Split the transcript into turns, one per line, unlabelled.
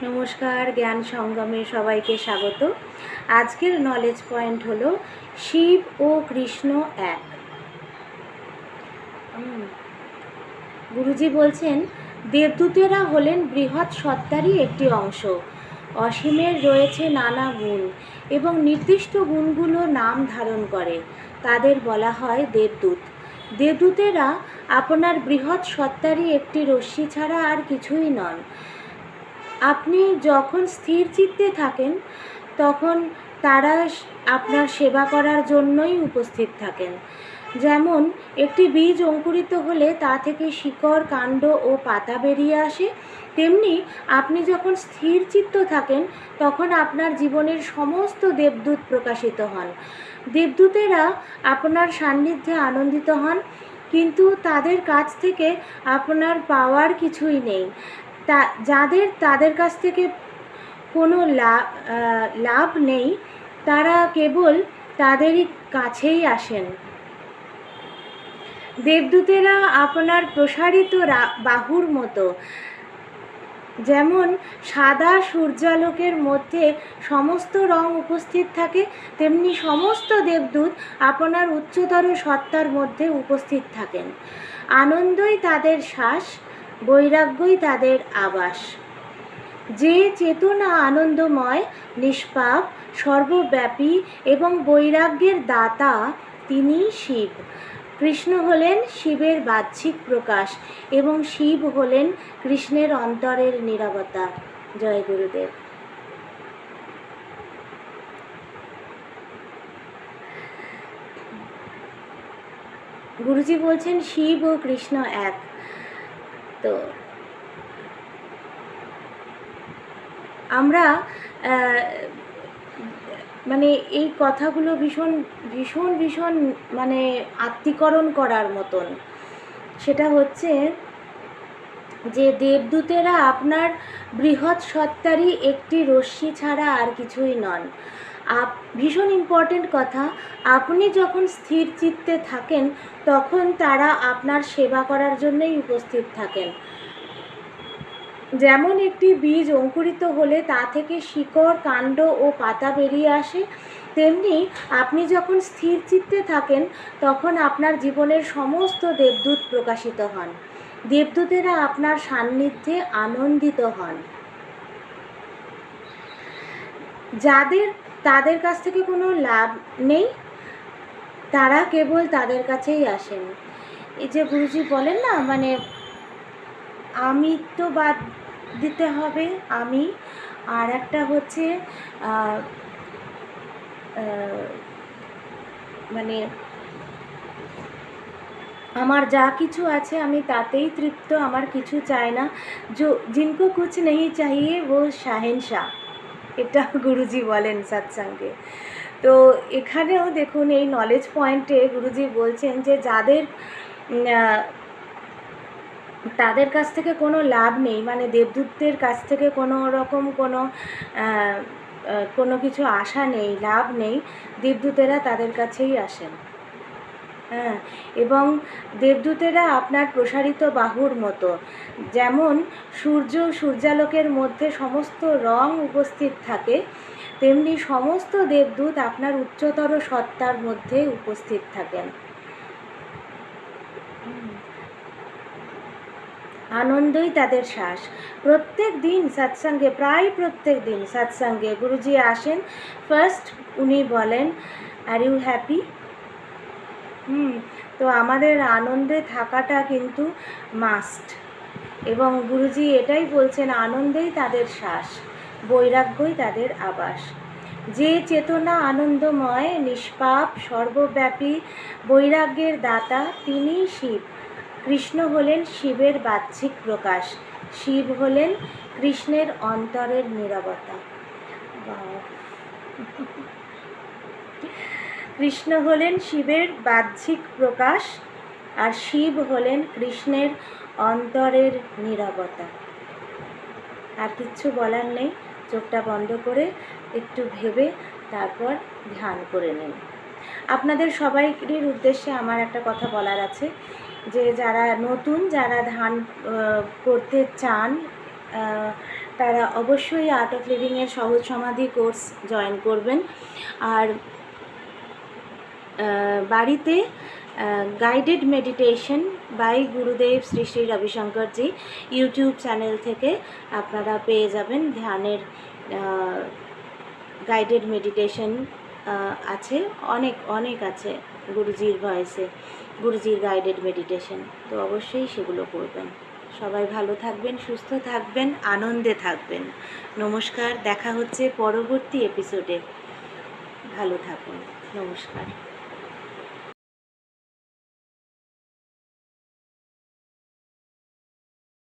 নমস্কার, জ্ঞান সঙ্গমে সবাইকে স্বাগত। আজকের নলেজ পয়েন্ট হলো শিব ও কৃষ্ণ এক। গুরুজি বলছেন, দেবদূতেরা হলেন বৃহৎ সত্তারই একটি অংশ। অসীমের রয়েছে নানা গুণ এবং নির্দিষ্ট গুণগুলো নাম ধারণ করে। তাদের বলা হয় দেবদূত। দেবদূতেরা আপনার বৃহৎ সত্তারই একটি রশ্মি ছাড়া আর কিছুই নন। আপনি যখন স্থির চিত্তে থাকেন তখন তারা আপনার সেবা করার জন্যই উপস্থিত থাকেন। যেমন একটি বীজ অঙ্কুরিত হলে তা থেকে শিকড়, কাণ্ড ও পাতা বেরিয়ে আসে, তেমনি আপনি যখন স্থির চিত্ত থাকেন তখন আপনার জীবনের সমস্ত দেবদূত প্রকাশিত হন। দেবদূতেরা আপনার সান্নিধ্যে আনন্দিত হন, কিন্তু তাদের কাছ থেকে আপনার পাওয়ার কিছুই নেই। তাদের কাছ থেকে কোনো লাভ নেই, তারা কেবল তাদেরই কাছেই আসেন। দেবদূতেরা আপনার প্রসারিত বাহুর মতো। যেমন সাদা সূর্যালোকের মধ্যে সমস্ত রং উপস্থিত থাকে, তেমনি সমস্ত দেবদূত আপনার উচ্চতর সত্তার মধ্যে উপস্থিত থাকেন। আনন্দই তাদের শ্বাস, বৈরাগ্যই তাদের আবাস। যে চেতনা আনন্দময়, নিষ্পাপ, সর্বব্যাপী এবং বৈরাগ্যের দাতা, তিনি শিব। কৃষ্ণ হলেন শিবের বাহ্যিক প্রকাশ এবং শিব হলেন কৃষ্ণের অন্তরের নীরবতা। জয় গুরুদেব। গুরুজি বলছেন শিব ও কৃষ্ণ এক। তো আমরা মানে এই কথাগুলো ভীষণ ভীষণ ভীষণ মানে আত্মীকরণ করার মতন। সেটা হচ্ছে যে দেবদূতেরা আপনার বৃহৎ সত্তারই একটি রশ্মি ছাড়া আর কিছুই নন। ভীষণ ইম্পর্টেন্ট কথা, আপনি যখন স্থির চিত্তে থাকেন তখন তারা আপনার সেবা করার জন্যই উপস্থিত থাকেন। যেমন একটি বীজ অঙ্কুরিত হলে তা থেকে শিকড়, কাণ্ড ও পাতা বেরিয়ে আসে, তেমনি আপনি যখন স্থির চিত্তে থাকেন তখন আপনার জীবনের সমস্ত দেবদূত প্রকাশিত হন। দেবদূতেরা আপনার সান্নিধ্যে আনন্দিত হন। তাদের কাছ থেকে কোনো লাভ নেই, তারা কেবল তাদের কাছেই আসেন। এই যে গুরুজি বলেন না, মানে আমি তো বাদ দিতে হবে, আমি আর একটা হচ্ছে মানে আমার যা কিছু আছে আমি তাতেই তৃপ্ত, আমার কিছু চাই না। জিनको কুছ নেই চাহিয়ে ও শাহেনশাহ, এটা গুরুজি বলেন সৎসঙ্গে। তো এখানেও দেখুন এই নলেজ পয়েন্টে গুরুজি বলছেন যে তাদের কাছ থেকে কোনো লাভ নেই, মানে দেবদূতদের কাছ থেকে কোনো রকম কোনো কিছু আশা নেই, লাভ নেই। দেবদূতেরা তাদের কাছেই আসেন। হ্যাঁ, এবং দেবদূতেরা আপনার প্রসারিত বাহুর মতো। যেমন সূর্যালোকের মধ্যে সমস্ত রং উপস্থিত থাকে, তেমনি সমস্ত দেবদূত আপনার উচ্চতর সত্তার মধ্যে উপস্থিত থাকেন। আনন্দই তাদের শ্বাস। প্রত্যেক দিন সৎসঙ্গে, প্রায় প্রত্যেক দিন সৎসঙ্গে গুরুজি আসেন। ফার্স্ট উনি বলেন, আর ইউ হ্যাপি? তো আমাদের আনন্দে থাকাটা কিন্তু মাস্ট। এবং গুরুজি এটাই বলছেন, আনন্দেই তাদের শ্বাস, বৈরাগ্যই তাদের আবাস। যে চেতনা আনন্দময়, নিষ্পাপ, সর্বব্যাপী, বৈরাগ্যের দাতা, তিনি শিব। কৃষ্ণ হলেন শিবের বাহ্যিক প্রকাশ, শিব হলেন কৃষ্ণের অন্তরের নীরবতা। কৃষ্ণ হলেন শিবের বাহ্যিক প্রকাশ আর শিব হলেন কৃষ্ণের অন্তরের নীরবতা। আর কিচ্ছু বলার নেই। চোখটা বন্ধ করে একটু ভেবে তারপর ধ্যান করে নিন। আপনাদের সবাইয়ের উদ্দেশ্যে আমার একটা কথা বলার আছে, যে যারা নতুন, যারা ধ্যান করতে চান, তারা অবশ্যই আর্ট অফ লিভিংয়ের সহজ সমাধি কোর্স জয়েন করবেন। আর বাড়িতে গাইডেড মেডিটেশন বাই গুরুদেব শ্রী শ্রী রবিশঙ্করজি ইউটিউব চ্যানেল থেকে আপনারা পেয়ে যাবেন। ধ্যানের গাইডেড মেডিটেশন আছে, অনেক অনেক আছে গুরুজির ভয়েসে, গুরুজির গাইডেড মেডিটেশন। তো অবশ্যই সেগুলো করবেন। সবাই ভালো থাকবেন, সুস্থ থাকবেন, আনন্দে থাকবেন। নমস্কার, দেখা হচ্ছে পরবর্তী এপিসোডে। ভালো থাকুন, নমস্কার।